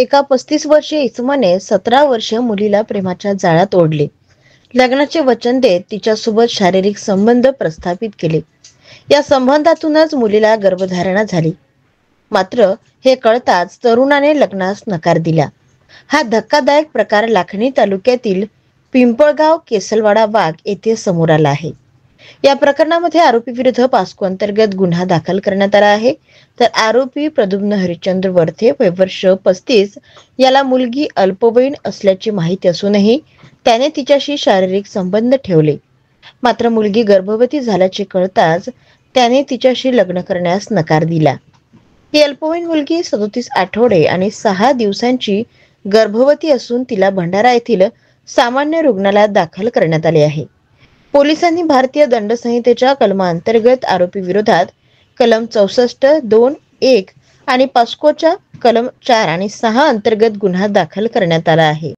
एका 35 वर्षीय इसमाने 17 वर्षीय मुलीला प्रेमाच्या जाळ्यात ओढले. लग्नाचे वचन देत तिच्यासोबत शारीरिक संबंध प्रस्थापित केले. या संबंधातूनच मुलीला गर्भधारणा झाली. मात्र हे कळताच तरुणाने लग्नास नकार दिला. हा धक्कादायक प्रकार लाखनी तालुक्यातील पिंपळगाव केसलवाडा वाघ येथे समोर आला आहे. या प्रकरणामध्ये आरोपी विरुद्ध पॉस्को अंतर्गत गुन्हा दाखल करण्यात आला आहे. तर आरोपी प्रद्युम्न हरिश्चंद्र वरथे वय वर्ष 35 याला मुलगी अल्पवयीन असल्याची माहिती असूनही त्याने तिच्याशी शारीरिक संबंध ठेवले. मात्र मुलगी गर्भवती झाल्याचे कळताच त्याने तिच्याशी लग्न करण्यास नकार दिला. ही अल्पवयीन मुलगी 37 आठवडे आणि 6 दिवसांची गर्भवती असून तिला भंडारा येथील सामान्य रुग्णालयात दाखल करण्यात आले आहे. पोलिसांनी भारतीय दंड संहितेच्या कलमांतर्गत आरोपी विरोधात कलम 64(2)(1) आणि पॉस्कोच्या कलम 4 आणि 6 अंतर्गत गुन्हा दाखल करण्यात आला आहे.